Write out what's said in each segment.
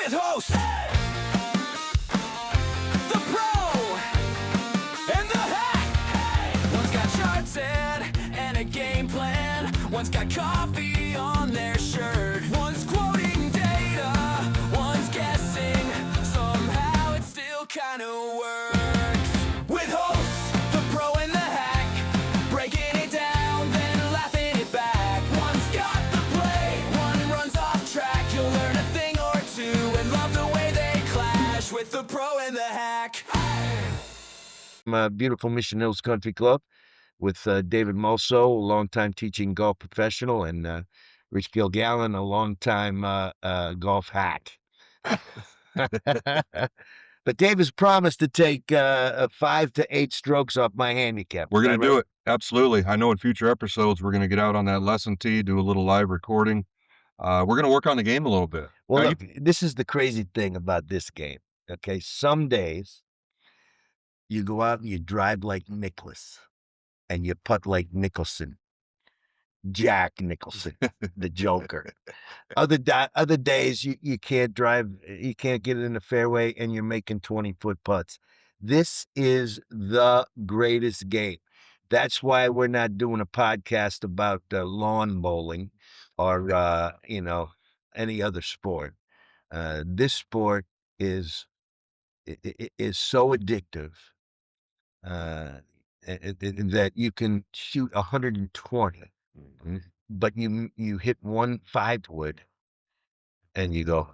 with host, the pro, and the hack. One's got charted and a game plan. One's got coffee on their shirt. One's quoting data, one's guessing. Somehow it still kind of works. With hosts, the pro and the hack, breaking it down, then laughing it back. One's got the play, one runs off track. You'll learn a thing or two and love the way they clash with the pro and the hack. Beautiful Mission Hills Country Club with David Mulso, a longtime teaching golf professional, and Rich Gilgallen, a longtime golf hack. But Dave has promised to take 5 to 8 strokes off my handicap. We're Is going that to do right? it. Absolutely. I know in future episodes, we're going to get out on that lesson tee, do a little live recording. We're going to work on the game a little bit. Well, Now, look, this is the crazy thing about this game. Okay, some days you go out and you drive like Nicklaus, and you putt like Nicholson, Jack Nicholson, the Joker. Other days you can't drive, you can't get it in the fairway, and you're making 20-foot putts. This is the greatest game. That's why we're not doing a podcast about lawn bowling or any other sport. This sport is so addictive that you can shoot 120, but you hit one 5-wood and you go,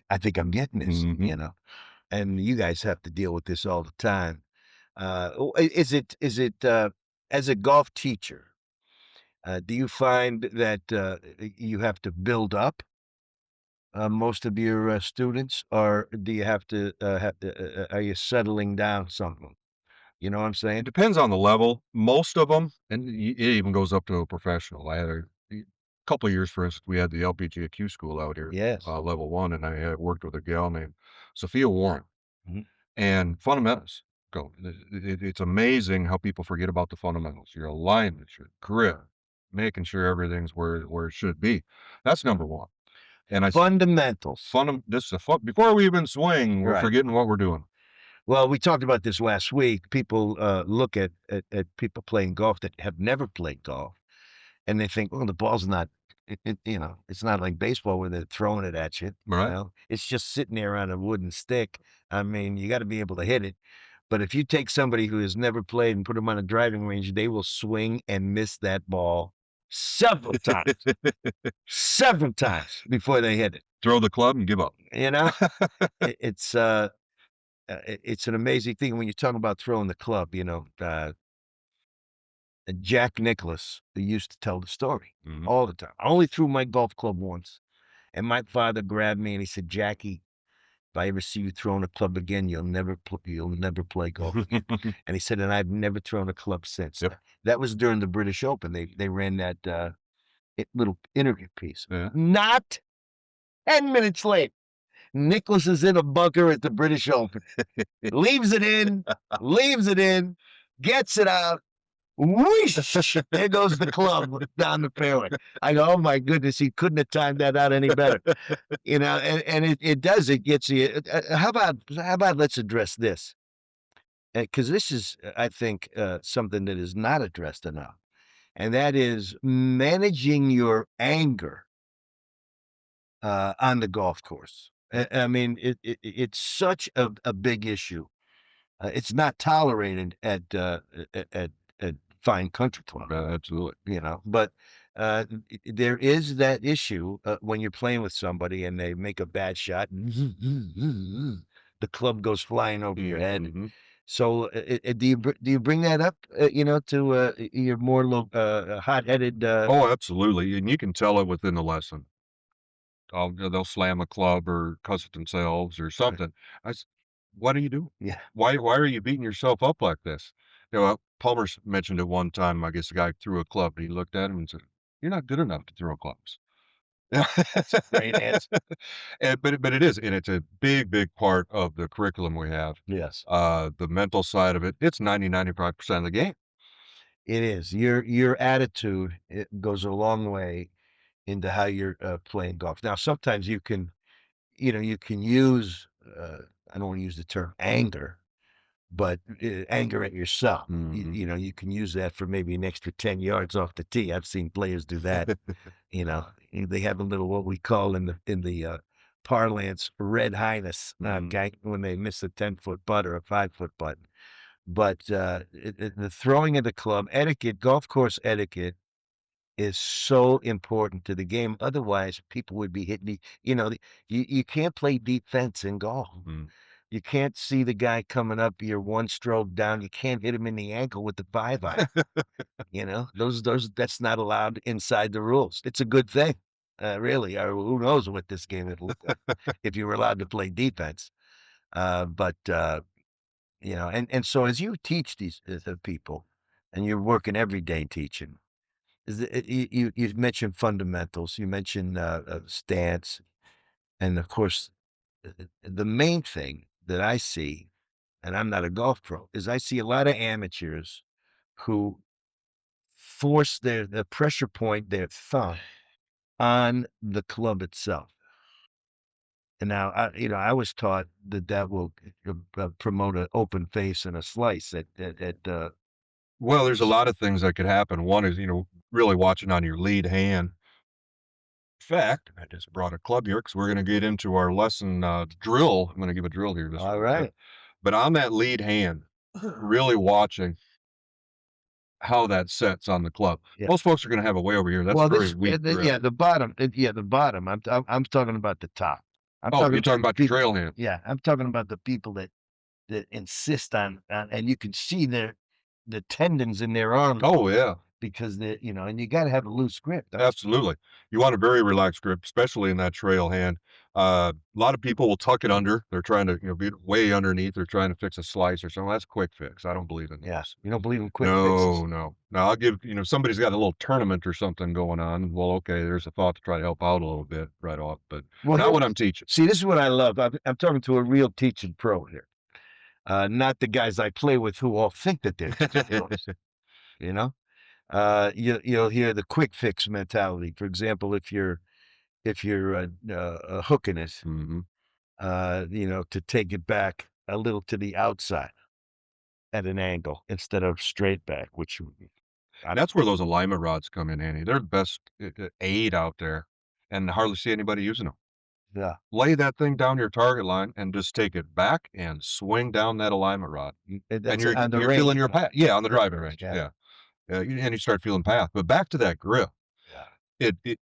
I think I'm getting this, Mhm. and you guys have to deal with this all the time. Is it as a golf teacher, do you find that you have to build up most of your students, or do you have to are you settling down some of them? You know what I'm It saying? depends on the level. Most of them, and it even goes up to a professional. I had a couple of years, for instance, we had the LPGAQ school out here, Yes. level one, and I had worked with a gal named Sophia Warren. Mhm. And fundamentals go. It's amazing how people forget about the fundamentals. Your alignment, your grip, making sure everything's where it should be. That's number one. And Fundamentals. this is a fun. Before we even swing, we're Right. forgetting what we're doing. Well, we talked about this last week. People look at people playing golf that have never played golf, and they think, "Oh, the ball's not, it's not like baseball where they're throwing it at you. Right? It's just sitting there on a wooden stick. I mean, you got to be able to hit it. But if you take somebody who has never played and put them on a driving range, they will swing and miss that ball several times before they hit it. Throw the club and give up. You know, it's it's an amazing thing when you talk about throwing the club. Jack Nicklaus used to tell the story Mhm. all the time. I only threw my golf club once, and my father grabbed me and he said, "Jackie, if I ever see you throwing a club again, you'll never play golf again." And he said, and I've never thrown a club since. Yep. That was during the British Open. They ran that little interview piece. Yeah. Not 10 minutes late, Nicklaus is in a bunker at the British Open. leaves it in, gets it out. Whoosh! There goes the club down the fairway. I go, oh my goodness, he couldn't have timed that out any better. And it does, it gets you. How about let's address this? Because this is, I think, something that is not addressed enough. And that is managing your anger on the golf course. I mean, it's such a big issue. It's not tolerated at fine country club, Absolutely. but there is that issue when you're playing with somebody and they make a bad shot, the club goes flying over your head. Mhm. So, do you bring that up, to your more hot-headed? Oh, absolutely. And you can tell it within the lesson. They'll slam a club or cuss at themselves or something. What are you doing? Yeah, Why are you beating yourself up like this? Palmer mentioned it one time. I guess the guy threw a club and he looked at him and said, "You're not good enough to throw clubs." great answer. But it is, and it's a big part of the curriculum we have. Yes, The mental side of it, it's 95% of the game. it is. Your attitude, it goes a long way into how you're playing golf. Now, sometimes you can you can use, I don't want to use the term anger, but anger at yourself. Mhm. You can use that for maybe an extra 10 yards off the tee. I've seen players do that. They have a little what we call in the parlance red highness, Mhm. okay, when they miss a 10-foot putt or a 5-foot putt. But the throwing of the club etiquette, golf course etiquette is so important to the game. Otherwise, people would be hitting you can't play defense in golf. Mhm. You can't see the guy coming up, you're one stroke down, you can't hit him in the ankle with the 5-iron, those that's not allowed inside the rules. It's a good thing, really, or who knows what this game would look like if you were allowed to play defense. And so as you teach these, the people, and you're working every day teaching, you mentioned fundamentals, you mentioned, stance, and of course, the main thing that I see, and I'm not a golf pro, is I see a lot of amateurs who force the pressure point, their thumb, on the club itself. And now, I was taught that that will promote an open face and a slice at Well, there's a lot of things that could happen. One is, really watching on your lead hand. In fact, I just brought a club here because we're going to get into our lesson drill. I'm going to give a drill here just all real quick. right. But on that lead hand, really watching how that sets on the club. Yeah. Most folks are going to have it way over here. That's Well, very this weak grip. yeah, the bottom, the bottom. I'm talking about the top. I'm Oh, talking you're about talking the about your people. trail hand. Yeah, I'm talking about the people that insist on, and you can see the tendons in their arms Oh, yeah. because and you got to have a loose grip, don't you? Absolutely. You want a very relaxed grip, especially in that trail hand. A lot of people will tuck it under. They're trying to, be way underneath. They're trying to fix a slice or something. That's quick fix. I don't believe in Yeah, those. you don't believe in quick fixes. No, no. Now I'll give, somebody's got a little tournament or something going on. Well, okay, there's a thought to try to help out a little bit right off, but Well, not what I'm teaching. see, this is what I love. I'm talking to a real teaching pro here, not the guys I play with who all think that they're teaching pros. You know, you'll hear the quick fix mentality. For example, if you're hooking it, Mhm. to take it back a little to the outside at an angle instead of straight back, which I That's where those alignment rods come in handy. They're the best aid out there, and hardly see anybody using them. yeah, Lay that thing down your target line and just take it back and swing down that alignment rod. And that's you're on the you're range. feeling your path. Yeah, on the Right, driving range. yeah, Yeah. And you start feeling path. But back to that grip. yeah, It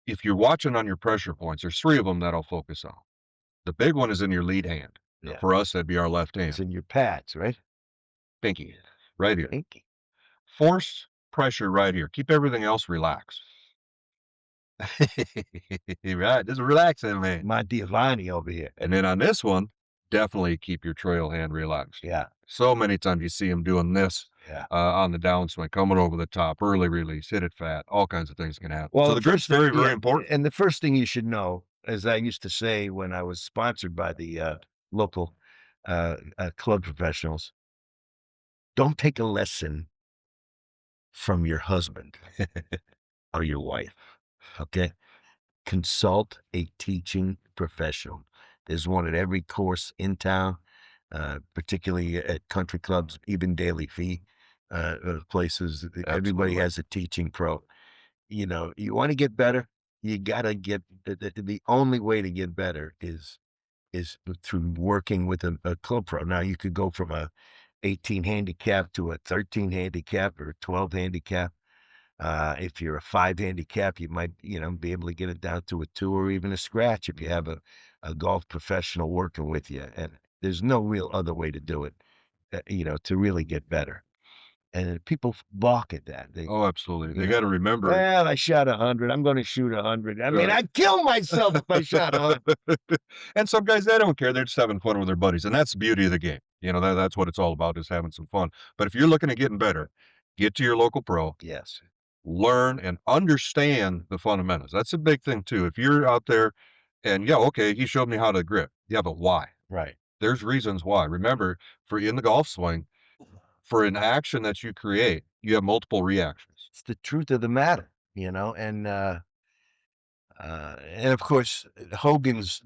if you're watching on your pressure points, there's 3 of them that I'll focus on. The big one is in your lead hand. yeah. For us, that'd be our left It's hand. in your pads, right? Pinky. Right here. Pinky. Force pressure right here. Keep everything else relaxed. Right. Just relaxing, man. My Giovanni over here. And then on this one, definitely keep your trail hand relaxed. Yeah, So many times you see him doing this yeah. on the downswing, coming over the top, early release, hit it fat, all kinds of things can happen. Well, So the the grip's first thing, very, very yeah, important. and the first thing you should know, as I used to say when I was sponsored by the local club professionals, don't take a lesson from your husband or your wife. Okay, consult a teaching professional. There's one at every course in town, particularly at country clubs, even daily fee places. Everybody Absolutely. has a teaching pro. You want to get better. You gotta get the only way to get better is through working with a club pro. Now you could go from a 18 handicap to a 13 handicap or a 12 handicap. If you're a 5 handicap, you might, be able to get it down to a 2 or even a scratch if you have a golf professional working with you. And there's no real other way to do it, to really get better. And people balk at that. Oh, absolutely. You They know, got to remember. well, I shot 100. I'm going to shoot 100. I mean, Right. I'd kill myself if I shot 100. And some guys, they don't care. They're just having fun with their buddies. And that's the beauty of the game. That's what it's all about is having some fun. But if you're looking at getting better, get to your local pro, Yes, learn and understand the fundamentals. That's a big thing too. If you're out there and yeah, okay, he showed me how to grip. Yeah, but why? right. There's reasons why. Remember, for in the golf swing, for an action that you create, you have multiple reactions. It's the truth of the matter, and And of course, Hogan's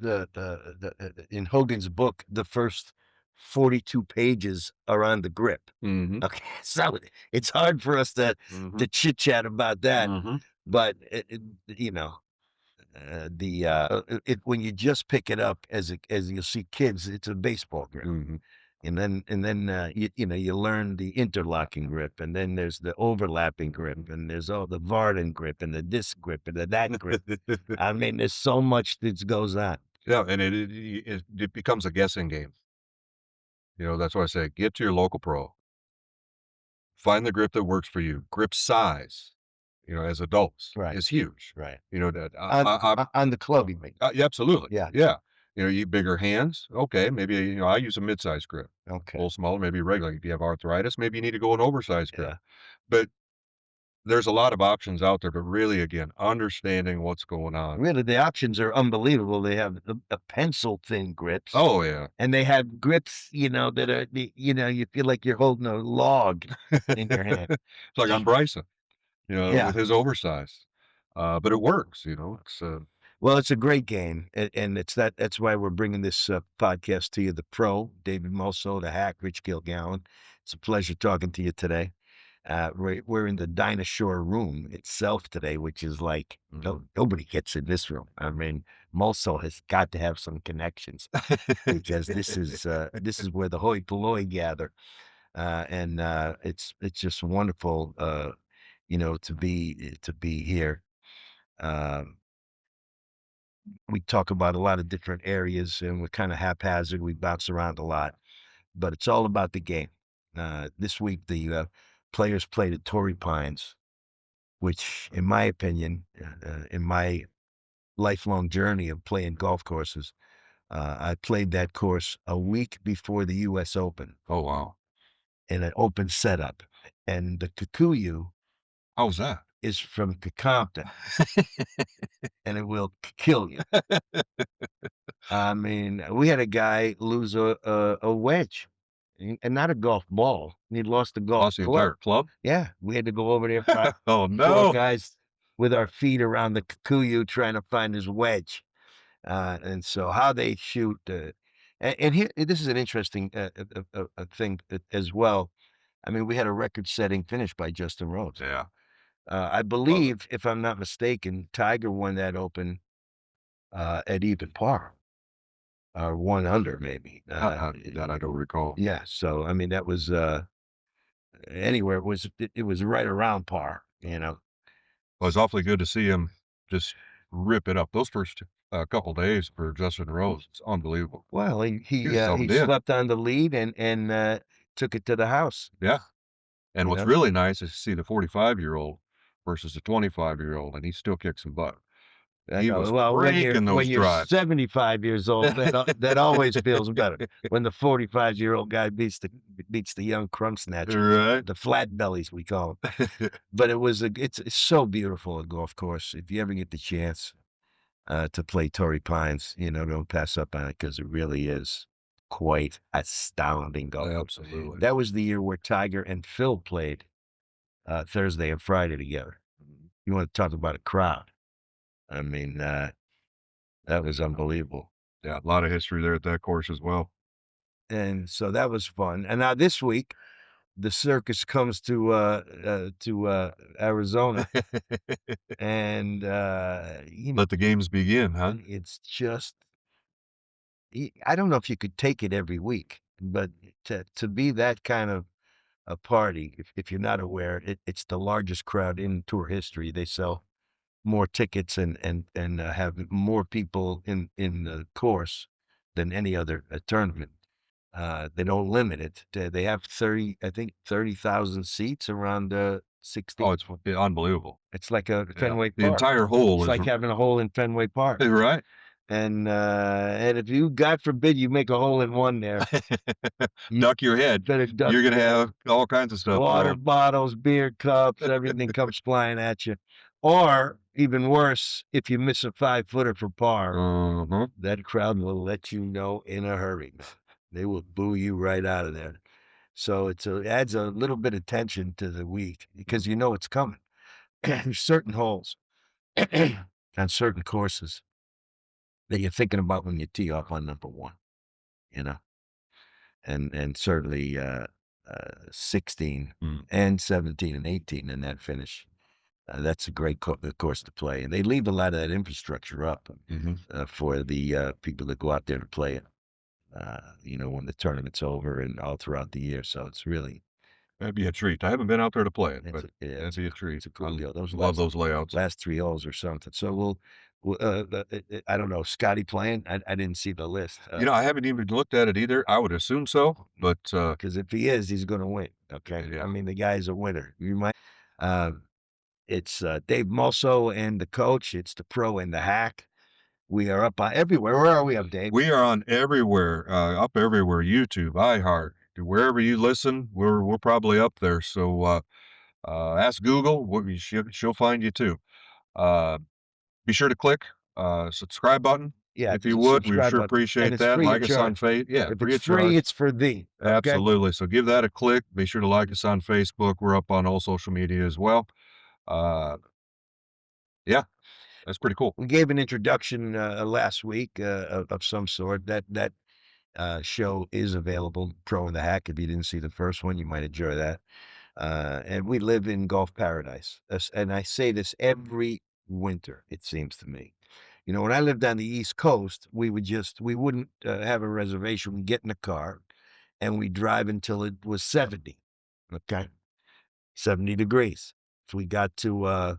in Hogan's book, the first 42 pages are on the grip. Mhm. Okay, so it's hard for us to Mhm. chit chat about that, Mhm. but when you just pick it up as you see kids, it's a baseball grip. Mhm. And then you learn the interlocking grip, and then there's the overlapping grip, and there's all the Varden grip and the disc grip and the that grip. I mean, there's so much that goes on. Yeah, and it becomes a guessing game. That's why I say get to your local pro. Find the grip that works for you. Grip size, as adults Right, is huge. right. That On the club, you mean? yeah, absolutely. Yeah. Yeah. You bigger hands. Okay. Maybe, I use a mid-size grip, a Okay. little smaller, maybe regular. If you have arthritis, maybe you need to go an oversized grip. Yeah. But there's a lot of options out there, but really, again, understanding what's going on. Really, the options are unbelievable. They have the pencil thin grips, Oh, yeah. and they have grips, that are you feel like you're holding a log in your hand. It's like on Bryson, Yeah. with his oversized. But it works, it's, Well, it's a great game, and that's why we're bringing this podcast to you. The pro, David Mosso, the hack, Rich Gilgallen. It's a pleasure talking to you today. We're in the Dinah Shore room itself today, which is like nobody gets in this room. I mean, Mosso has got to have some connections because this is where the hoi polloi gather, and it's just wonderful, to be here. Um, we talk about a lot of different areas, and we're kind of haphazard. We bounce around a lot, but it's all about the game. This week, the players played at Torrey Pines, which, in my opinion, in my lifelong journey of playing golf courses, I played that course a week before the U.S. Open oh, wow. in an open setup, and the Kikuyu How's that? is from Compton, and it will kill you. I mean, we had a guy lose a wedge, and not a golf ball. He lost a golf Lost the club. entire club? Yeah, we had to go over there, 5, Oh, 4 no. guys with our feet around the Kikuyu trying to find his wedge. And so how they shoot, and here this is an interesting thing as well. I mean, we had a record-setting finish by Justin Rose. Yeah. I Love it. believe, if I'm not mistaken, Tiger won that Open at even par. Or 1 under maybe, That I don't recall. yeah, so, I mean, that was, anywhere it was right around par, you know? Well, it's awfully good to see him just rip it up. Those first, couple days for Justin Rose, it's unbelievable. Well, he He he, was uh, he zoned in. slept on the lead and took it to the house, Yeah, and you what's know? really nice is to see the 45-year-old versus the 25-year-old, and he still kicks some butt. I He know, was well, when you're raking when those you're drives. 75 years old, that always feels better. When the 45-year-old guy beats the young crumb snatcher, Right? the flat bellies, we call 'em. But it's so beautiful, a golf course. If you ever get the chance, to play Torrey Pines, don't pass up on it because it really is quite astounding golf course. Absolutely. That was the year where Tiger and Phil played, Thursday and Friday together. You wanna talk about a crowd. I mean, that was unbelievable. Yeah, a lot of history there at that course as well. And so that was fun. And now this week, the circus comes to Arizona, and, Let the games begin, huh? it's just I don't know if you could take it every week, but to be that kind of a party, if you're not aware, it's the largest crowd in tour history. They sell more tickets and have more people in the course than any other tournament. They don't limit it. They have 30, I think 30,000 seats around 60. Oh, it's unbelievable. It's like a Yeah. Fenway The Park. entire hole It's is like having a hole in Fenway Park. right. And if you, God forbid, you make a hole in one there, you Duck your head. better duck You're gonna your head. have all kinds of stuff Water thrown. bottles, beer cups, everything comes flying at you. Or even worse, if you miss a 5-footer for par, Mhm. that crowd will let you know in a hurry. They will boo you right out of there. So it adds a little bit of tension to the week because you know it's coming. There's certain holes on certain courses that you're thinking about when you tee off on number one, you know, and certainly 16 Mm. and 17 and 18 in that finish. That's a great course to play, and they leave a lot of that infrastructure up Mhm. for the people that go out there to play it. When the tournament's over and all throughout the year. So it's really That'd be a treat. I haven't been out there to play it, it's but a, yeah, that'd be a treat. it's a cool I deal. Those love those layouts. last 3 holes or something. So I don't know. Scotty playing? I didn't see the list. I haven't even looked at it either. I would assume so, but, Because if he is, he's going to win. Okay. I yeah. mean, the guy's a winner. You might. Uh, it's Dave Mosso and the coach. It's the pro and the hack. We are up on everywhere. Where are we up, Dave? We are on everywhere, up everywhere, YouTube, iHeart, wherever you listen, we're probably up there. So, ask Google, she'll find you too. Uh, be sure to click, subscribe button Yeah, if you just would. We subscribe sure button, and appreciate it's that. free of Like us on charge. yeah, If free it's of free, charge. it's for thee. Okay. Absolutely. So give that a click. Be sure to like us on Facebook. We're up on all social media as well. Uh, yeah, that's pretty cool. We gave an introduction last week of some sort. That show is available, Pro and the Hack. If you didn't see the first one, you might enjoy that. And we live in Golf Paradise, and I say this every winter. It seems to me, when I lived on the East Coast, we wouldn't have a reservation. We get in the car, and we drive until it was 70. Okay, 70 degrees. If we got to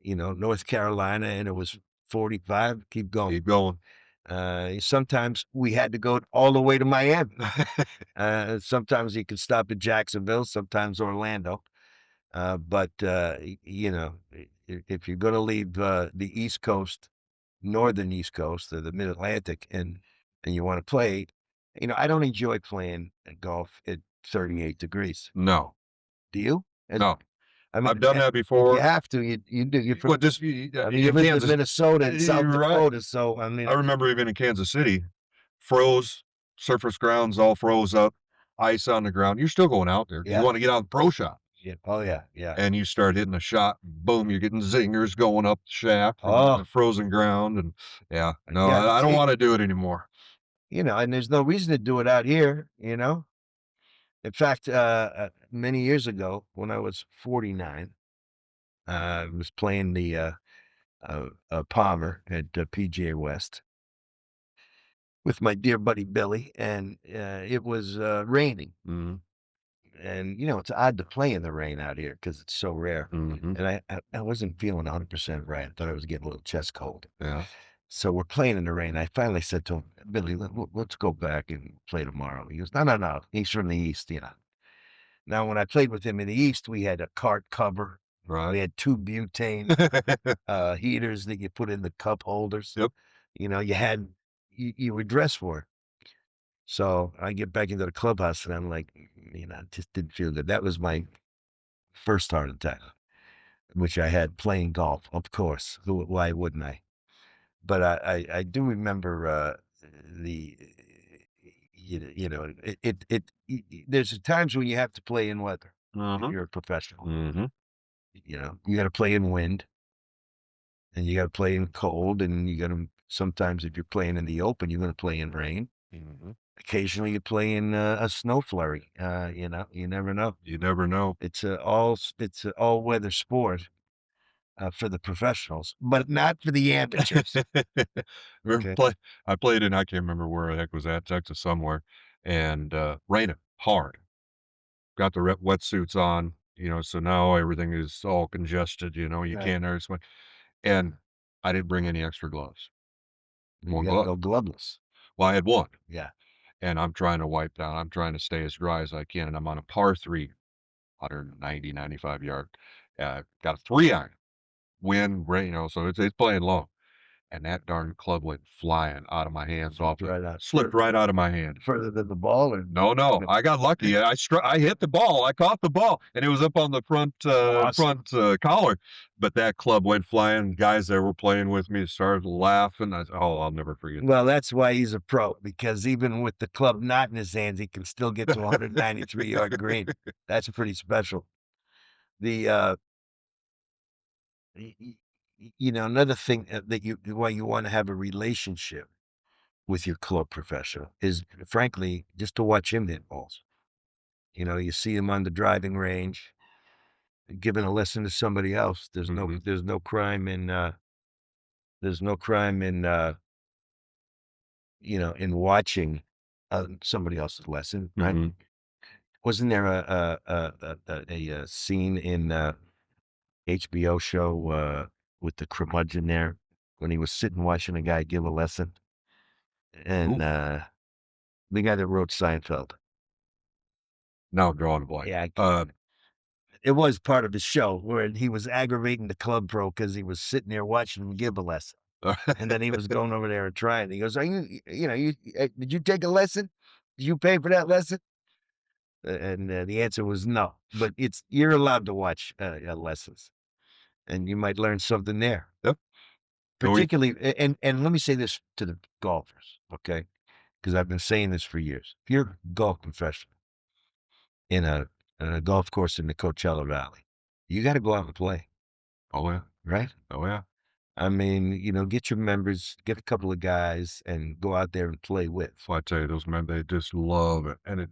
North Carolina and it was 45, keep going. Keep going. Sometimes we had to go all the way to Miami. Sometimes you could stop at Jacksonville, sometimes Orlando. But if you're going to leave the East Coast, northern East Coast, or the Mid Atlantic, and you want to play, I don't enjoy playing golf at 38 degrees. No, Do you? no. I mean, I've done that if you before. have to, you do. You're from, Well, just I mean, you in lived in Kansas. Minnesota and South You're right. Dakota, so I mean, I remember even in Kansas City, froze, surface grounds all froze up, ice on the ground. You're still going out there. You yeah, want to get out the pro shop, yeah, oh yeah, yeah. and you start hitting a shot. Boom, you're getting zingers going up the shaft from Oh, the frozen ground, and yeah, no, yeah. I don't See, want to do it anymore. and there's no reason to do it out here. In fact, many years ago, when I was 49, I was playing the Palmer at PGA West with my dear buddy Billy, and it was raining. Mhm, And it's odd to play in the rain out here because it's so rare. mhm, And I wasn't feeling 100% right. I thought I was getting a little chest cold. yeah, So we're playing in the rain. I finally said to him, Billy, let's go back and play tomorrow. He goes, no, no, no. He's from the East. Now, when I played with him in the East, we had a cart cover. right. We had two butane heaters that you put in the cup holders. Yep. You were dressed for it. So I get back into the clubhouse and I'm like, it just didn't feel good. That was my first heart attack, which I had playing golf, of course. Why wouldn't I? But I do remember the there's times when you have to play in weather if Mhm, you're a professional. mhm, You got to play in wind and you got to play in cold, and you got to sometimes if you're playing in the open, you're going to play in rain. mhm. Occasionally, you play in a snow flurry. You never know. You never know. It's a all weather sport for the professionals, but not for the amateurs. We're Okay. play I played in I can't remember where the heck was that, Texas somewhere, and, raining hard. Got the wetsuits on, so now everything is all congested, you Right. can't and I didn't bring any extra gloves. You 1 got to glove. go gloveless. Well, I had 1, Yeah. and I'm trying to wipe down. I'm trying to stay as dry as I can, and I'm on a par 3, 190, 95 yard. Got a 3 iron, wind, rain, so it's playing low. And that darn club went flying out of my hands Right out. slipped right out of my hand. Further than the ball, or No, no, I got lucky. I hit the ball. I caught the ball, and it was up on the awesome. collar, but that club went flying. Guys that were playing with me started laughing. Oh, I'll never forget Well, that's why he's a pro, because even with the club not in his hands, he can still get to 193-yard green. that. That's pretty special. The y- y- another thing that why you want to have a relationship with your club professional is, frankly, just to watch him hit balls. You see him on the driving range giving a lesson to somebody else. Mhm. There's no crime in there's no crime in in watching somebody else's lesson, right? Mhm. Wasn't there a scene in HBO show with the curmudgeon there when he was sitting watching a guy give a lesson, and Ooh, the guy that wrote Seinfeld. now I'm drawing a blank. Yeah, it was part of the show where he was aggravating the club pro because he was sitting there watching him give a lesson. And then he was going over there and trying. He goes, "Are did you take a lesson? Did you pay for that lesson?" And the answer was no. But you're allowed to watch lessons, and you might learn something there. Yep. And we Particularly, and let me say this to the golfers, okay? Because I've been saying this for years. If you're a golf professional in a golf course in the Coachella Valley, you got to go out and play, Oh, yeah. right? Oh, yeah. I mean, get your members, get a couple of guys, and go out there and play with. So I tell you, those men, they just love it, and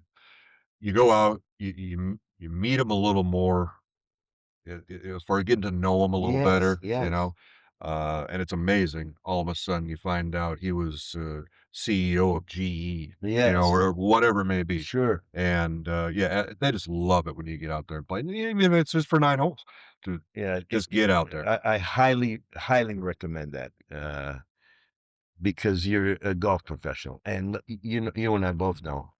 you go out, you meet them a little more, as far as getting to know him a little Yes, better, yes, and it's amazing. All of a sudden, you find out he was CEO of GE, yes, or whatever it may be, sure. and yeah, they just love it when you get out there and play. And even if it's just for 9 holes, to Yeah, just get out there. I highly, highly recommend that because you're a golf professional, and you and I both know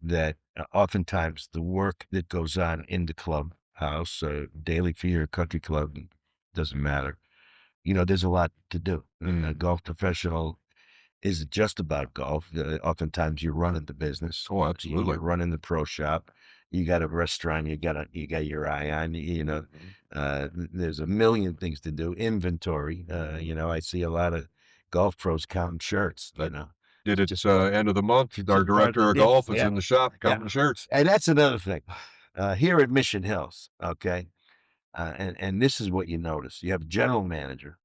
that oftentimes the work that goes on in the clubhouse, daily fee or country club, doesn't matter. There's a lot to do. A Mm. golf professional isn't just about golf. Oftentimes you're running the business. Oh, You're absolutely. running the pro shop. You got a restaurant. You got your eye on. Mhm. There's a million things to do. Inventory. I see a lot of golf pros counting shirts. I did It's it just part. end of the month. It's Our just part of the director of deal. golf is Yeah, in the shop yeah. counting shirts. And that's another thing. Here at Mission Hills, okay, and this is what you notice. You have a general manager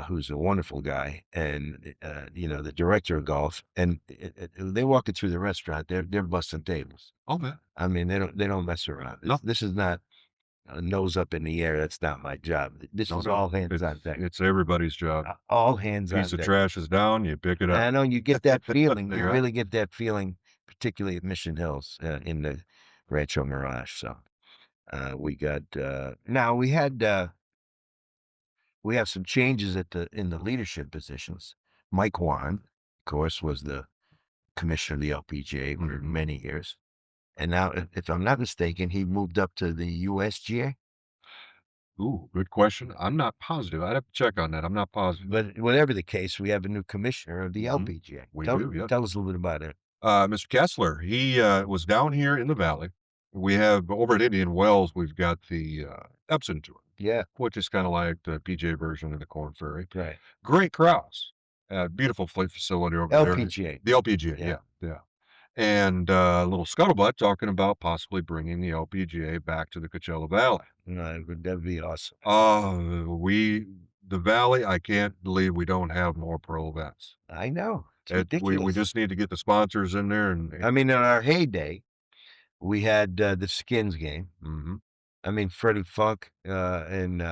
who's a wonderful guy, and the director of golf, and they walk it through the restaurant. They're busting tables. Oh, man. I mean, they don't mess around. No, This is not nose up in the air. That's not my job. This no, is no. all hands It's on deck. it's everybody's job. All hands Piece on of deck. trash is down, you pick it And up. I know you get that feeling. You You're right. really get that feeling, particularly at Mission Hills in the Rancho Mirage. So we got now we have some changes in the leadership positions. Mike Warren, of course, was the commissioner of the LPGA for Mhm. many years. And now, if I'm not mistaken, he moved up to the USGA. Ooh, good question. I'm not positive. I'd have to check on that. I'm not positive. But whatever the case, we have a new commissioner of the Mhm. LPGA. We Tell, do, yes. tell us a little bit about it. Mr. Kessler, he was down here in the valley. We have over at Indian Wells, we've got the Epson Tour, Yeah, which is kind of like the PJ version of the Corn Ferry. right. Great crowds. Beautiful facility over there. LPGA. The LPGA, Yeah, yeah, yeah. And a little scuttlebutt talking about possibly bringing the LPGA back to the Coachella Valley. no, that'd be awesome. The valley, I can't believe we don't have more pro events. I know it's We ridiculous. just need to get the sponsors in there I mean, in our heyday, we had the Skins game. Mhm. I mean, Freddie Funk and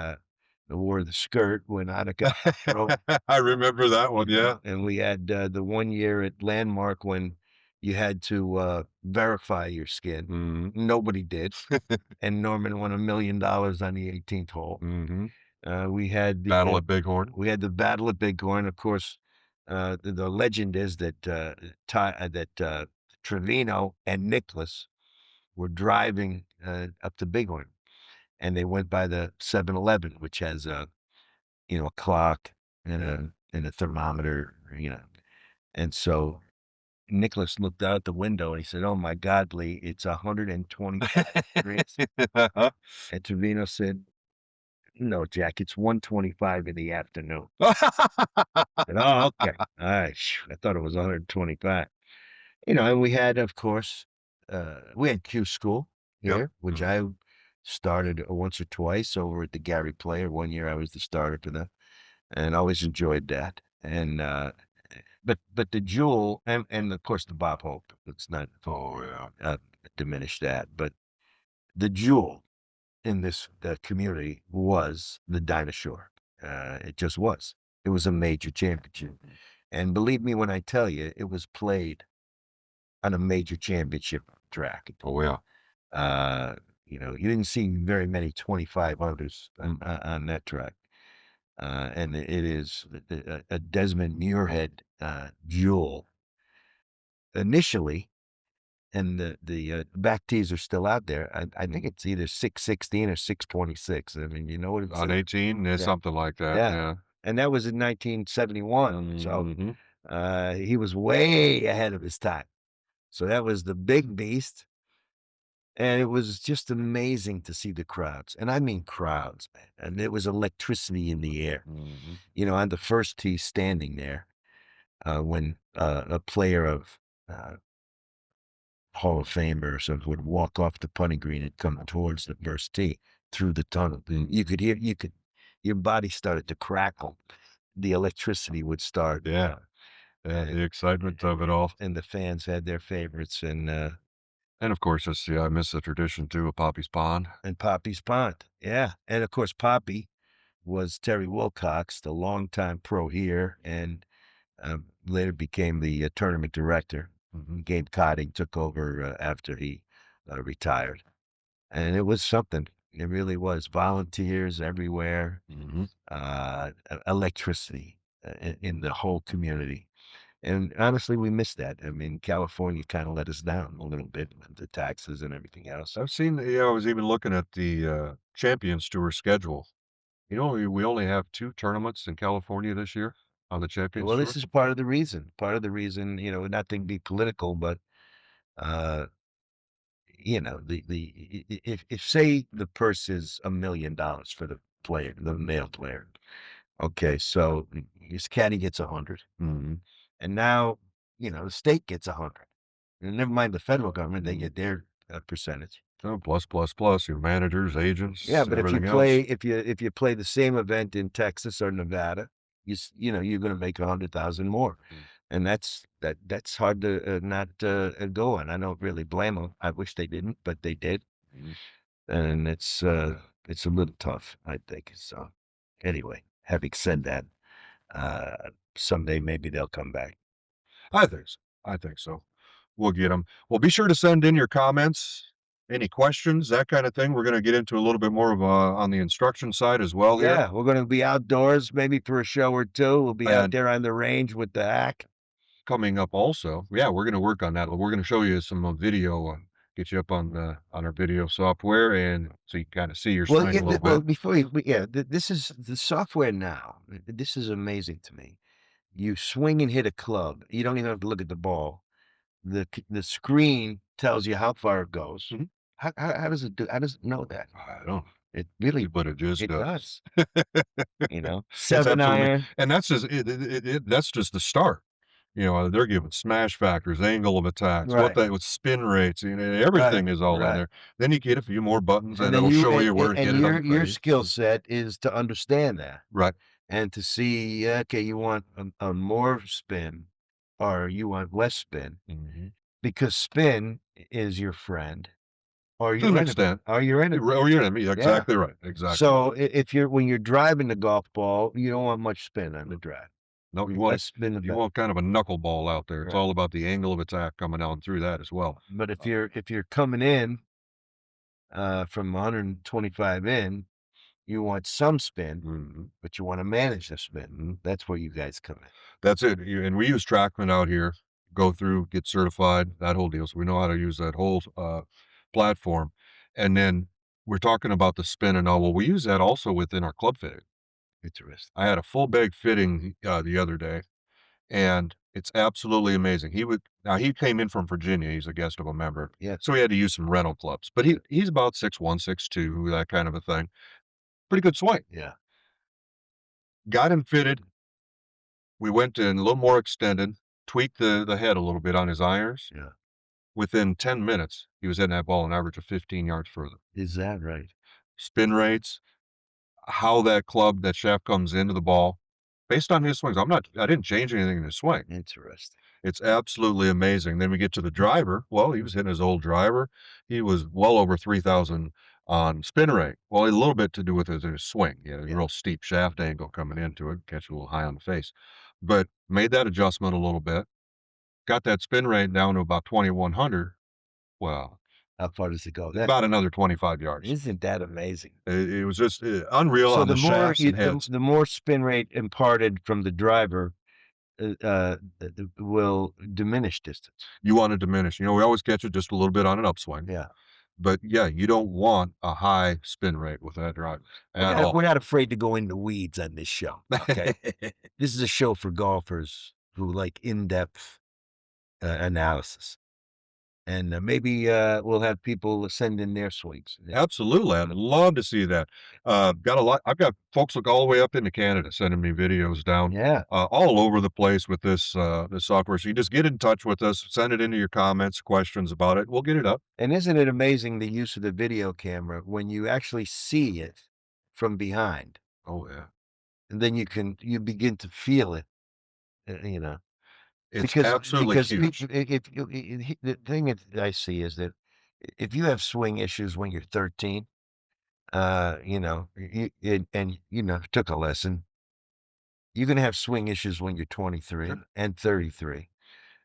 wore the skirt when Annika broke. I remember that one, yeah. And we had the one year at Landmark when you had to verify your skin. Mhm. Nobody did, and Norman won $1 million on the 18th hole. Mhm. We had Battle at Bighorn. the battle at Bighorn. Of course, the legend is that Trevino and Nicholas were driving up to Bighorn, and they went by the 7-Eleven, which has a clock and a thermometer, and so Nicholas looked out the window and he said, "Oh my God, Lee, it's 120 degrees." And Trevino said, "No, Jack, it's 125 in the afternoon." I said, "Oh, okay. All right. Phew, I thought it was 125." And we had, of course, we had Q School Yep. here, which Mhm. Started once or twice over at the Gary Player. One year I was the starter for them, and always enjoyed that. And but the Jewel and of course the Bob Hope. Let's not Oh yeah. diminish that. But the Jewel in this community was the Dinah Shore. It just was. It was a major championship, and believe me when I tell you, it was played on a major championship track. Oh yeah. Uh, you didn't see very many 2500s on that track. And it is a Desmond Muirhead jewel initially, and the back tees are still out there. I think it's either 616 or 626. I mean, you know what it's On 18, yeah, yeah, something like that. yeah, Yeah. and that was in 1971. So Mhm. he was way ahead of his time. So that was the big beast. And it was just amazing to see the crowds, and I mean crowds, man, and there was electricity in the air. Mhm. On the first tee standing there, when, a player of, Hall of Famer or something would walk off the putting green and come towards the first tee through the tunnel, and your body started to crackle. The electricity would start, Yeah. Yeah, and the excitement of it all. and the fans had their favorites, And of course, I miss the tradition too of Poppy's Pond. and Poppy's Pond. Yeah, and of course, Poppy was Terry Wilcox, the longtime pro here, and later became the tournament director. Mhm. Gabe Cotting took over after he retired, and it was something. It really was. Volunteers everywhere, Mhm. electricity in the whole community. And honestly, we missed that. I mean, California kind of let us down a little bit with the taxes and everything else. I've seen I was even looking at the, Champions Tour schedule. You know, we only have 2 tournaments in California this year on the Champions Well, this Tour. is part of the reason. Part of the reason, not to be political, but uh, if say the purse is $1 million for the player, the male player. Okay, so his caddy gets 100, Mhm. and now the state gets 100, and never mind the federal government; they Mhm. get their percentage. Oh, plus, your managers, Yeah, agents, but everything else. if you play the same event in Texas or Nevada, you're going to make 100,000 more, Mm. and that's hard to not go on. I don't really blame them. I wish they didn't, but they did, Mhm. and it's a little tough, I think. So anyway, having said that, someday maybe they'll come back. I think so. I think so. We'll get them. Well, be sure to send in your comments, any questions, that kind of thing. We're gonna get into a little bit more of, on the instruction side as well here. Yeah, we're going to be outdoors maybe for a show or two. We'll be out And there on the range with the hack. coming up also, yeah, we're gonna work on that. We're gonna show you some, video, get you up on our video software, and so you kinda see your Well, swing a little well, bit. before you, yeah, this is the software now. This is amazing to me. You swing and hit a club. You don't even have to look at the ball. The screen tells you how far it goes. Mhm. How does it do? How does it know that? I don't It really but it just it does. does. It's 7 absolutely iron. and that's just that's just the start. They're giving smash factors, angle of attacks, what Right, that with spin rates, right, everything is all in right. there. Then you get a few more buttons And and then it'll you show you where to and hit it on the your green. skill set is to understand that Right. and to see, okay, you want a more spin or you want less spin. Mhm. Because spin is your friend or To your an enemy, extent. or your enemy. Or you're enemy, Yeah. exactly right, exactly right. So if you're when you're driving the golf ball, you don't want much spin on the Mm. drive. No, Less spin the you better. want kind of a knuckleball out there. It's Right. all about the angle of attack coming on through that as well. But if Uh, you're coming in from 125 in, you want some spin, mhm. but you want to manage the spin. That's where you guys come in. That's it. And we use TrackMan out here, go through, get certified, that whole deal. So we know how to use that whole platform. And then we're talking about the spin and all. Well, we use that also within our club fitting. Interesting. I had a full bag fitting the other day, and it's absolutely amazing. He came in from Virginia. He's a guest of a member, Yeah. so he had to use some rental clubs. But he's about 6'1", 6'2", that kind of a thing. Pretty good swing. Yeah. Got him fitted. We went in a little more extended, tweaked the head a little bit on his irons. Yeah. within 10 minutes, he was hitting that ball an average of 15 yards further. Is that right? Spin rates, how that shaft comes into the ball based on his swings. I didn't change anything in his swing. Interesting. It's absolutely amazing. Then we get to the driver. Well, he was hitting his old driver. He was well over 3,000 on spin rate. Well, a little bit to do with his swing. He had a Yeah. real steep shaft angle coming into it, catch a little high on the face. But made that adjustment a little bit, got that spin rate down to about 2,100. Well, How far does it go? That about another 25 yards. isn't that amazing? It was just unreal So on the shafts and heads. the more spin rate imparted from the driver, will diminish distance. You want to diminish. You know, we always catch it just a little bit on an upswing. Yeah. But yeah, you don't want a high spin rate with that driver at all. We're not afraid to go into weeds on this show. Okay. This is a show for golfers who like in-depth analysis. And maybe we'll have people send in their swings. Yeah. Absolutely. I'd love to see that. Got a lot. I've got folks look all the way up into Canada sending me videos down Yeah. all over the place with this software. So you just get in touch with us, send it into your comments, questions about it. We'll get it up. And isn't it amazing the use of the video camera when you actually see it from behind? Oh yeah. And then you begin to feel it, you know. It's absolutely huge. The thing that I see is that if you have swing issues when you're 13, took a lesson, you're gonna have swing issues when you're 23 Sure. and 33,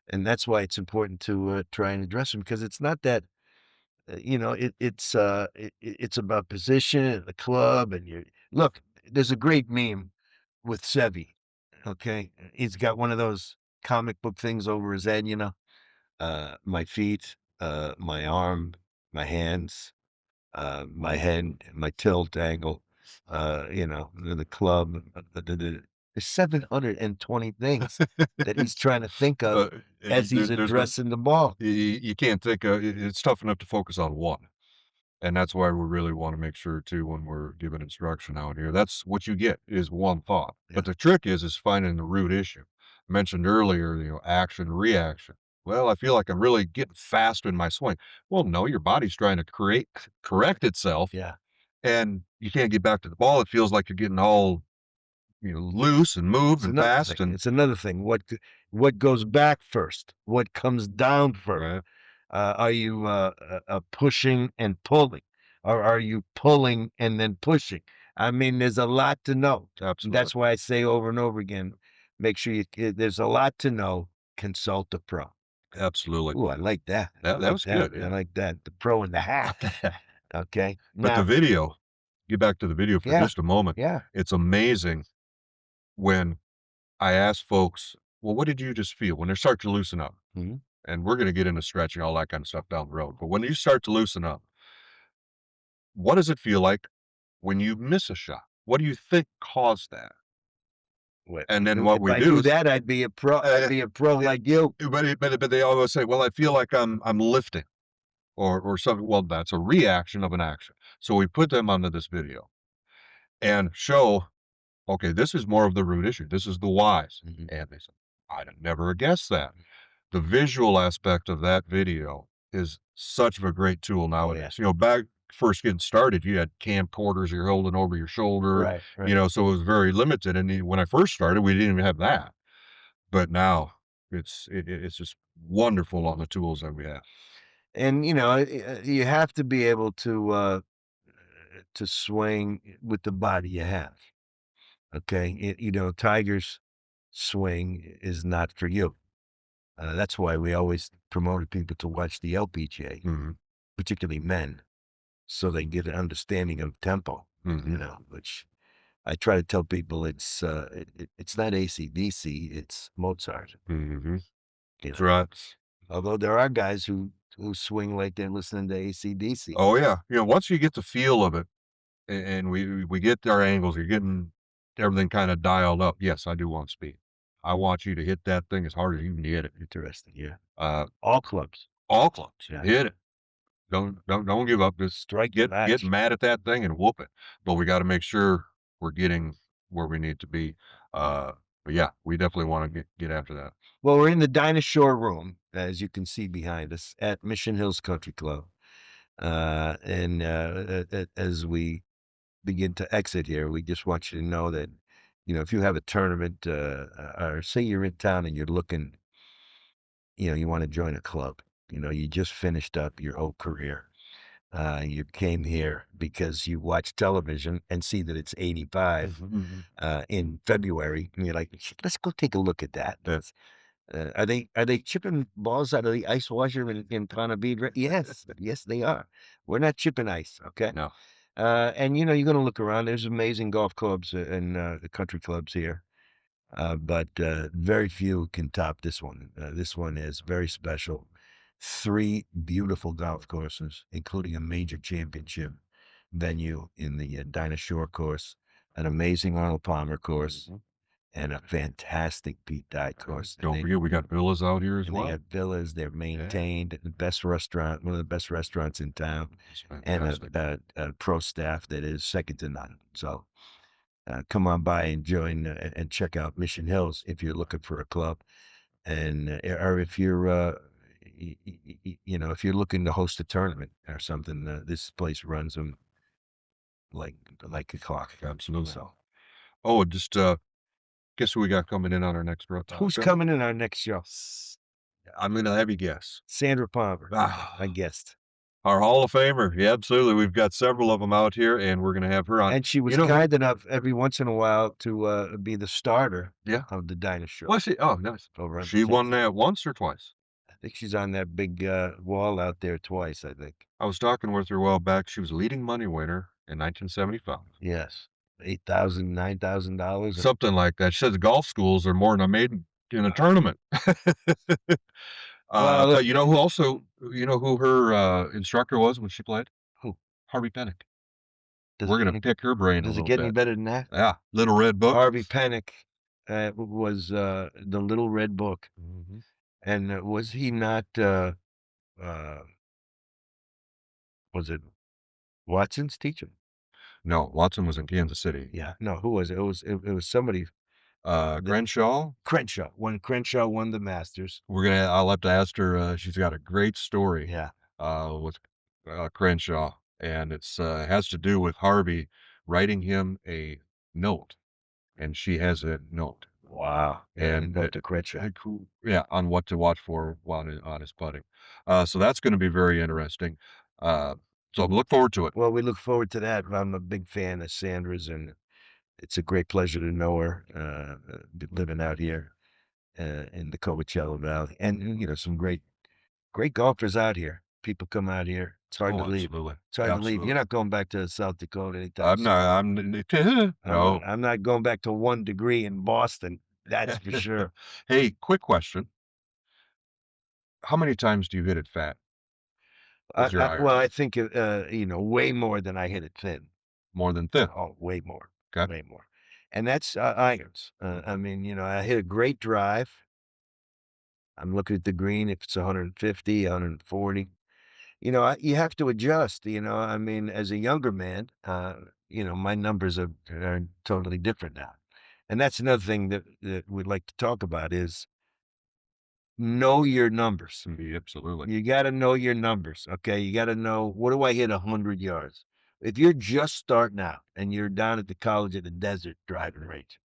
and that's why it's important to try and address them because it's not that it's about position and the club and you look. There's a great meme with Sevi. Okay, he's got one of those comic book things over his head, my feet, my arm, my hands, my head, my tilt angle, the club. There's 720 things that he's trying to think of Uh, as he's there's addressing the ball. you can't think. It's tough enough to focus on one. And that's why we really want to make sure too when we're giving instruction out here. That's what you get is one thought. Yeah. But the trick is finding the root issue. Mentioned earlier, action, reaction. Well, I feel like I'm really getting fast in my swing. Well, no, your body's trying to correct itself, Yeah. and you can't get back to the ball. It feels like you're getting all loose and moved It's and another fast, thing. and It's another thing. What goes back first? What comes down first? right, Are you pushing and pulling, or are you pulling and then pushing? I mean, there's a lot to know. absolutely, That's why I say over and over again, make sure there's a lot to know. Consult a pro. absolutely. Ooh, I like that. I That like was that. good. I Yeah. like that. The pro and the hack. Okay. But the Now, video, get back to the video for yeah, just a moment. yeah. It's amazing when I ask folks, well, what did you just feel when they start to loosen up? Mhm. And we're going to get into stretching, all that kind of stuff down the road. But when you start to loosen up, what does it feel like when you miss a shot? What do you think caused that? And then what If we I do knew is, that, I'd be a pro. I'd be a pro like you. but they always say, well, I feel like I'm lifting or something. Well, that's a reaction of an action. So we put them onto this video and show, okay, this is more of the root issue. This is the whys. Mhm. And they said, I'd have never guessed that. The visual aspect of that video is such a great tool Oh yeah. nowadays. Back first getting started, you had camcorders you're holding over your shoulder, Right. Right. so it was very limited. And when I first started, we didn't even have that. But now it's just wonderful on the tools that we have. And you have to be able to swing with the body you have. Okay, Tiger's swing is not for you. That's why we always promoted people to watch the LPGA, Mhm, particularly men, so they get an understanding of tempo. mhm, Which I try to tell people it's not AC/DC, it's Mozart. mhm. You That's know, right. although there are guys who swing like they're listening to AC/DC. Oh yeah. Once you get the feel of it, and we get our angles, you're getting everything kind of dialed up. Yes, I do want speed. I want you to hit that thing as hard as you can hit it. Interesting, yeah. Uh, All clubs, all clubs, yeah. hit it. Don't give up. Just Strike the get match. mad at that thing and whoop it. But we got to make sure we're getting where we need to be. But yeah, we definitely want to get after that. Well, we're in the Dinah Shore room, as you can see behind us, at Mission Hills Country Club. As we begin to exit here, we just want you to know that, if you have a tournament, or say you're in town and you're looking, you want to join a club, you just finished up your whole career. You came here because you watch television and see that it's 85 in February, and you're like, let's go take a look at that. Are they chipping balls out of the ice washer in Ponte Vedra? Yes, yes, they are. We're not chipping ice, okay? No. And you're going to look around. There's amazing golf clubs and the country clubs here, but very few can top this one. This one is very special. 3 beautiful golf courses, including a major championship venue in the Dinah Shore course, an amazing Arnold Palmer course, and a fantastic Pete Dye course. Don't forget, we got villas out here as And they well. have villas. They're maintained. The best restaurant, one of the best restaurants in town, It's and fantastic. a pro staff that is second to none. So come on by and join and check out Mission Hills if you're looking for a club, and or if you're if you're looking to host a tournament or something. This place runs them like a clock. Absolutely. So Oh, just guess who we got coming in on our next who's show? coming in our next show? I'm gonna have you guess. Sandra Palmer. Ah. I guessed. Our Hall of Famer. Yeah, absolutely. We've got several of them out here, and we're gonna have her on. And she was You know who- kind enough every once in a while to be the starter Yeah. of the Dinah Show. Was she? Oh, nice. Over on She the won Texas. that once or twice. I think she's on that big wall out there twice, I think. I was talking with her a while back. She was leading money winner in 1975. Yes. $8,000, $9,000. Something like that. She said the golf schools are more than I made in a tournament. Well, But you know who her instructor was when she played? who? Harvey Penick. Does We're it gonna get pick her brain a does it little get any bit. better than that? Yeah, Little Red Book. Harvey Penick was the Little Red Book. Mhm. And was he not, uh, was it Watson's teacher? No, Watson was in Kansas City. Yeah. No, who was it? It was somebody. Crenshaw. Crenshaw. When Crenshaw won the Masters. I'll have to ask her. She's got a great story. Yeah. With Crenshaw, and it's has to do with Harvey writing him a note, and she has a note. Wow. And And to Crenshaw. yeah, on what to watch for while on his putting. So that's going to be very interesting. So look forward to it. Well, we look forward to that. I'm a big fan of Sandra's, and it's a great pleasure to know her, living out here in the Coachella Valley. And, some great golfers out here. People come out here. It's hard to leave. Absolutely. It's hard to leave. Absolutely. You're not going back to South Dakota anytime I'm soon. not. I'm no. I'm not going back to 1 degree in Boston. That's for sure. Hey, quick question. How many times do you hit it fat with your iron? Well, I think, way more than I hit it thin. More than thin. Oh, way more. Okay. Way more. And that's irons. I mean, I hit a great drive. I'm looking at the green. If it's 150, 140, you have to adjust. I mean, as a younger man, my numbers are totally different now. And that's another thing that we'd like to talk about is know your numbers. Absolutely. You got to know your numbers. Okay. You got to know, what do I hit 100 yards? If you're just starting out and you're down at the College of the Desert driving range,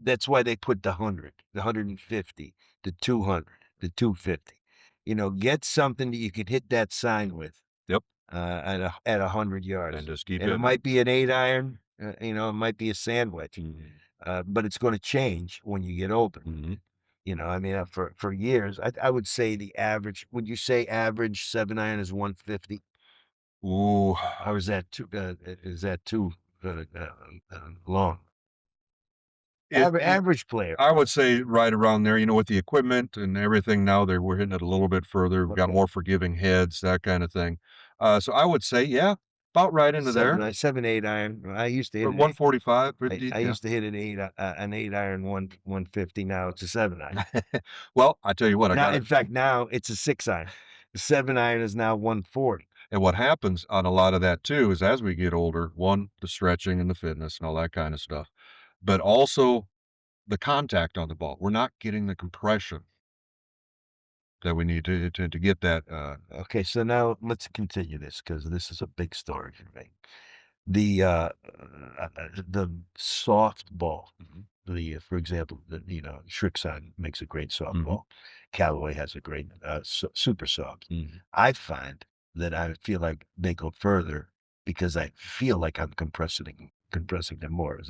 that's why they put the 100, the 150, the 200, the 250. Get something that you can hit that sign with. Yep. At 100 yards. And just keep And it hitting. might be an 8-iron, it might be a sandwich, Mhm. but it's going to change when you get older. Mhm. I mean, for years, I would say the average, would you say average 7-iron is 150? Ooh. Or is that too long? Average player. I would say right around there, with the equipment and everything now, we're hitting it a little bit further. We've got Okay. more forgiving heads, that kind of thing. So I would say, yeah, about right into there. 7, 8-iron. I used to hit But 145, 50, I used to hit an 8-iron 150. Now it's a 7-iron. Well, I tell you what, In fact, now it's a 6-iron. The 7-iron is now 140. and what happens on a lot of that too is as we get older, one, the stretching and the fitness and all that kind of stuff, but also the contact on the ball. We're not getting the compression that we need to get that. Okay, so now let's continue this because this is a big story for me. The softball, for example, Shrixon makes a great softball. Callaway has a great super soft. I find that I feel like they go further because I feel like I'm compressing them more. Is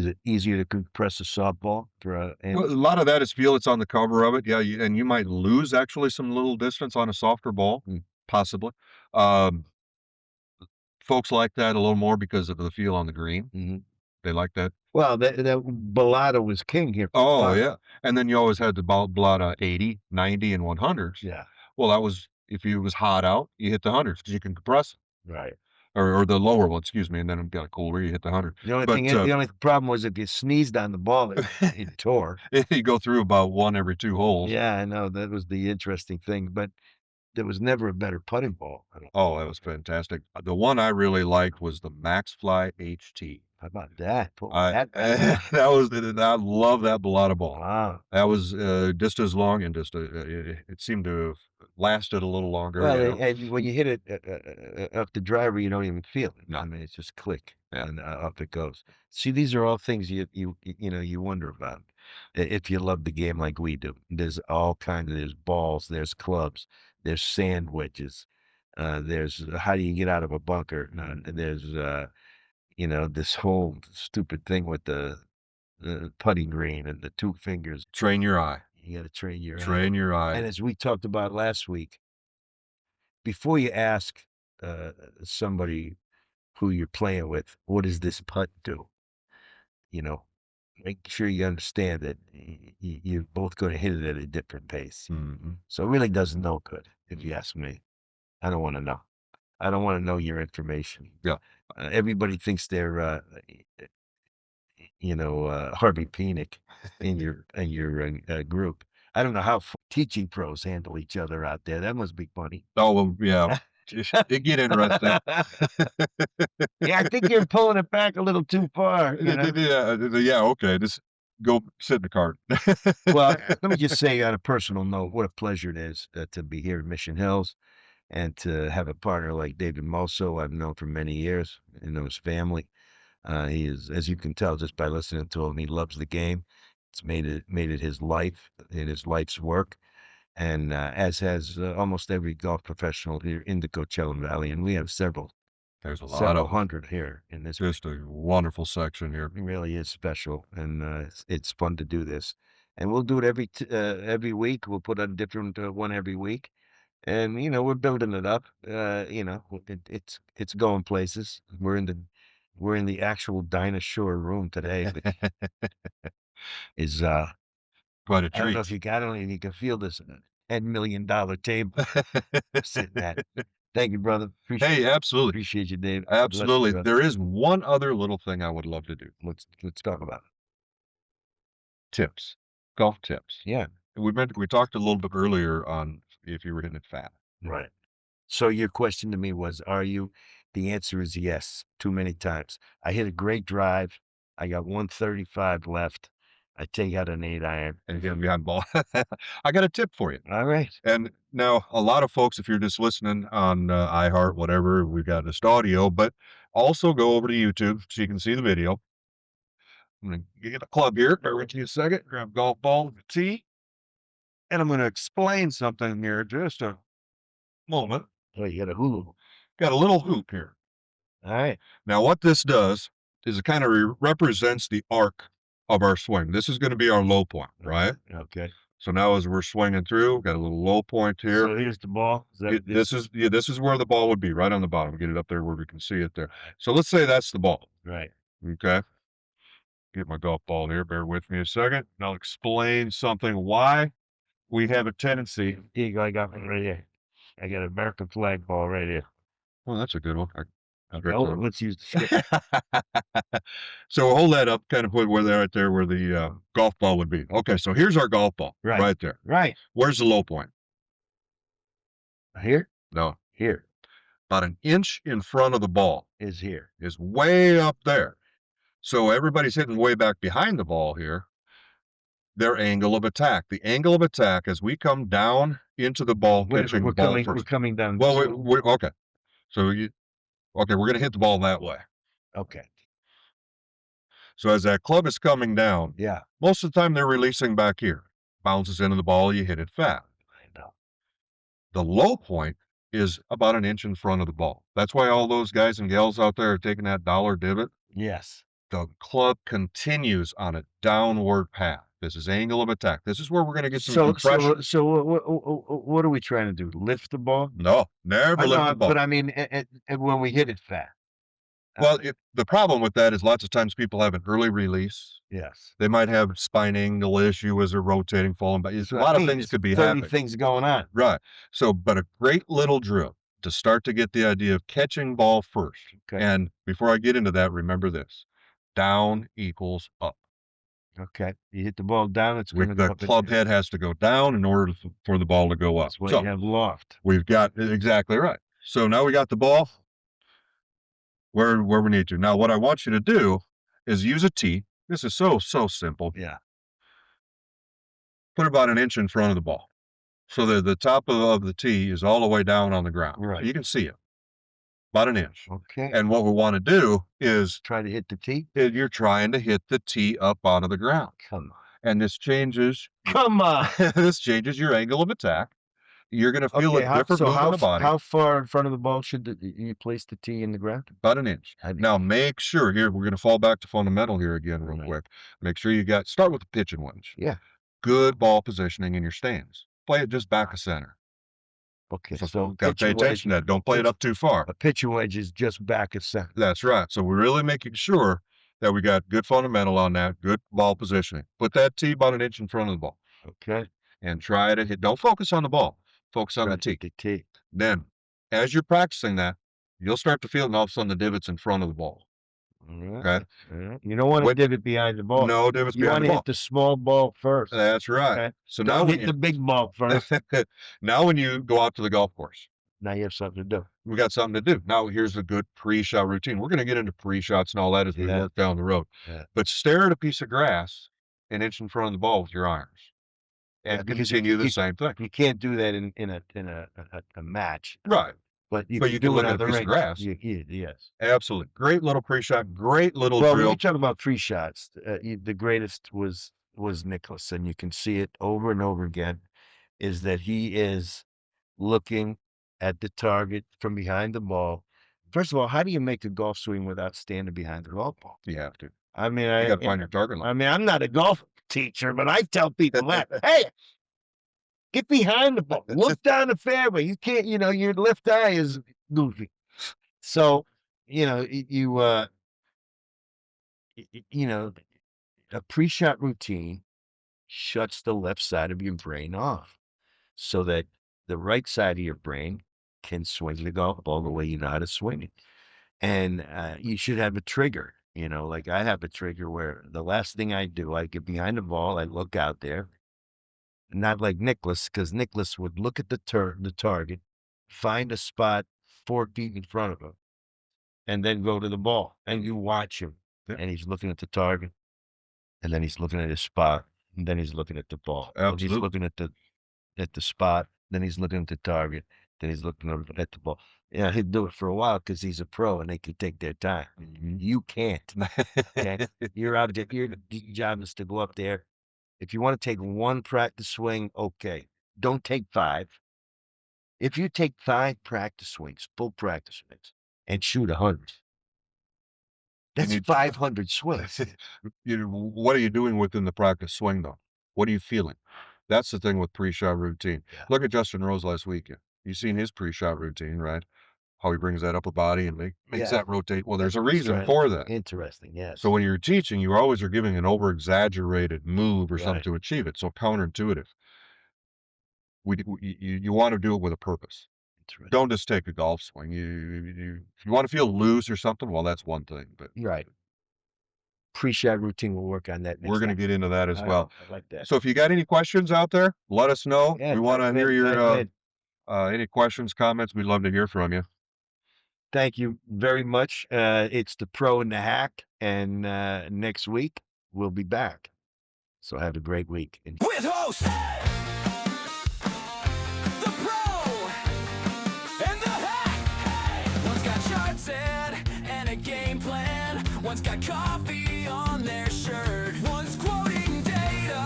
it easier to compress a softball for a Well, a lot of that is feel. It's on the cover of it. Yeah, and you might lose actually some little distance on a softer ball, Mm. possibly. Um, Folks like that a little more because of the feel on the green. Mhm. They like that. Well, that Bellata was king here for a Oh, while. yeah, and then you always had the Balblata 80, 90, and 100s. Yeah, Well, that was if it was hot out, you hit the 100s because you can compress it, right. or the lower one, excuse me, and then it got cooler, you hit the 100. But, The only problem was if you sneezed on the ball, it tore. you go through about 1 every 2 holes. Yeah, I know, that was the interesting thing, but there was never a better putting ball. I don't Oh, that was fantastic. The one I really liked was the MaxFly HT. How about that? Pull I that back. that was I love that Balata ball. Wow. That was, just as long and just, it seemed to have lasted a little longer, Well, you know? and when you hit it up the driver, you don't even feel it. No. I mean, it's just click Yeah. and up it goes. See, these are all things you wonder about if you love the game like we do. There's all kinds of there's balls, there's clubs, there's sand wedges, there's how do you get out of a bunker? There's this whole stupid thing with the putting green and the two fingers. Train your eye. You got to train your eye. Train your eye. And as we talked about last week, before you ask uh, somebody who you're playing with, what does this putt do? You know, make sure you understand that you're both going to hit it at a different pace. Mhm. So it really does no good, if you ask me. I don't want to know. I don't want to know your information. Yeah. Everybody thinks they're, Harvey Penick in your group. I don't know how teaching pros handle each other out there. That must be funny. Oh, well, yeah. It get interesting. Yeah, I think you're pulling it back a little too far, you know? Yeah, okay, just go sit in the car. Well, let me just say on a personal note, what a pleasure it is to be here in Mission Hills and to have a partner like David Mosso I've known for many years. I know his family. He is, as you can tell just by listening to him, he loves the game. It's made it his life and his life's work. And as has almost every golf professional here in the Coachella Valley, and we have There's a lot several of hundred here in this. just a wonderful section here. It really is special, and it's fun to do this. And we'll do it every week. We'll put on a different one every week, and we're building it up. It's going places. We're in the actual Dinah Shore room today, which is Quite a I don't know if treat. I don't know if you can feel this $10 million table we're sitting at. Thank you, brother. Hey, absolutely. Appreciate you, Dave. God bless you, Absolutely. brother. There is one other little thing I would love to do. Let's talk about it. Tips. Golf tips. Yeah, We talked a little bit earlier on if you were hitting it fat. right. So your question to me was, are you? The answer is yes, too many times. I hit a great drive. I got 135 left. I take out an 8 iron. And get behind ball. I got a tip for you. All right. And now a lot of folks, if you're just listening on iHeart, whatever, we've got just audio, but also go over to YouTube so you can see the video. I'm going to get a club here. Bear with me a second. Grab golf ball, tee, and I'm going to explain something here. Just a moment. Oh, you got a hula. Got a little hoop here. All right. Now, what this does is it kind of represents the arc of our swing. This is going to be our low point, right? Okay. So now as we're swinging through, got a little low point here. So here's the ball. Is that This is where the ball would be, right on the bottom. Get it up there where we can see it there. So let's say that's the ball. right? Okay. Get my golf ball here. Bear with me a second. And I'll explain something why we have a tendency. Here you go. I got one right here. I got an American flag ball right here. Well, that's a good one. Oh, let's use the stick. So we'll hold that up, kind of put where they're right there, where the golf ball would be. Okay, so here's our golf ball, Right. right there. Right. Where's the low point? Here? No, Here about an inch in front of the ball is here. is way up there. So everybody's hitting way back behind the ball here. their angle of attack. The angle of attack as we come down into the ball, catching the ball We're first. coming down. Well, okay. So okay, we're going to hit the ball that way. Okay. So as that club is coming down, Yeah. most of the time they're releasing back here. Bounces into the ball, you hit it fat. I know. The low point is about an inch in front of the ball. That's why all those guys and gals out there are taking that dollar divot. Yes. The club continues on a downward path. This is angle of attack. This is where we're going to get some compression. So what are we trying to do? Lift the ball? No, never I lift know, the ball. but I mean, and when we hit it fat. Well, the problem with that is lots of times people have an early release. Yes. They might have spine angle issue as they're rotating, falling back. A lot of things could be 30 happening. things going on. Right. So, but a great little drill to start to get the idea of catching ball first. Okay. And before I get into that, remember this: down equals up. Okay. You hit the ball down, it's going to go The up. club head has to go down in order for the ball to go up. That's why So you have loft. we've got exactly right. So now we got the ball where we need to. Now, what I want you to do is use a tee. This is so simple. Yeah. Put about an inch in front of the ball, so that the top of the tee is all the way down on the ground. Right. You can see it, about an inch. Okay. And what we want to do is Try to hit the tee. you're trying to hit the tee up out of the ground. Come on. And this changes. Come on. This changes your angle of attack. You're going to feel Okay, a different move in the body. how far in front of the ball should you place the tee in the ground? About an inch. Now, make sure here, we're going to fall back to fundamental here again real quick. Make sure start with the pitching wedge. Yeah. Good ball positioning in your stance. Play it just back of center. Okay, So so got to pay attention to that. Don't play it up too far. A pitching wedge is just back of center. That's right. So we're really making sure that we got good fundamental on that, good ball positioning. Put that tee about an inch in front of the ball. Okay. And try to hit. Don't focus on the ball. Focus on the tee. The tee. Then, as you're practicing that, you'll start to feel it, and all of a sudden the divot's in front of the ball. All right. Okay. All right. You don't want to divot behind the ball. No divot's You behind want the to ball. hit the small ball first. That's right. Okay. So Don't now hit the big ball first. now when you go out to the golf course, Now you have something to do. we got something to do. Now here's a good pre-shot routine. We're going to get into pre-shots and all that as we work down the road. Yeah. But stare at a piece of grass an inch in front of the ball with your irons, and continue the same thing. You can't do that in a match. Right. But you But can you do can it look on at a the piece of range. grass. Yes. Absolutely. Great little pre-shot, great little Well, when drill. you talk about free shots, the greatest was Nicklaus, and you can see it over and over again, is that he is looking at the target from behind the ball. First of all, how do you make a golf swing without standing behind the golf ball? You have to. I mean, You got to find your target line. I mean, I'm not a golf teacher, but I tell people that, hey, get behind the ball, look down the fairway. You can't, your left eye is goofy. So, a pre-shot routine shuts the left side of your brain off so that the right side of your brain can swing the golf ball the way you know how to swing it. And you should have a trigger, like I have a trigger where the last thing I do, I get behind the ball, I look out there, not like Nicklaus, because Nicklaus would look at the target, find a spot 4 feet in front of him, and then go to the ball. And you watch him, and he's looking at the target, and then he's looking at his spot, and then he's looking at the ball. Absolutely. He's looking at the spot, then he's looking at the target, then he's looking at the ball. Yeah, he'd do it for a while because he's a pro and they can take their time. You can't. Okay? Your job is to go up there. If you want to take one practice swing, okay. Don't take 5. If you take 5 practice swings, full practice swings, and shoot 100, that's 500 swings. What are you doing within the practice swing, though? What are you feeling? That's the thing with pre-shot routine. Yeah. Look at Justin Rose last weekend. You seen his pre-shot routine, right? How he brings that upper body and makes that rotate. Well, there's a reason for that. Interesting, yes. So when you're teaching, you always are giving an over-exaggerated move or something Right. to achieve it. So counterintuitive. You want to do it with a purpose. Interesting. Don't just take a golf swing. If you want to feel loose or something, well, that's one thing. But Right. Pre-shot routine, we'll work on that next we're going to time. get into that as All well. right, I like that. So if you got any questions out there, let us know. Yeah, We want to type hear in, your type in. any questions, comments. We'd love to hear from you. Thank you very much. It's the Pro and the Hack, and next week we'll be back. So have a great week. And With host, the pro, and the hack. One's got charts set and a game plan. One's got coffee on their shirt. One's quoting data,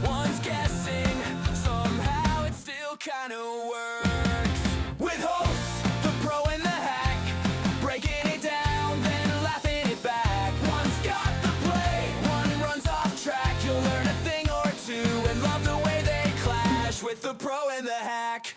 one's guessing. Somehow it still kind of works. With hosts, the pro and the hack, breaking it down, then laughing it back. One's got the play, one runs off track. You'll learn a thing or two and love the way they clash with the pro and the hack.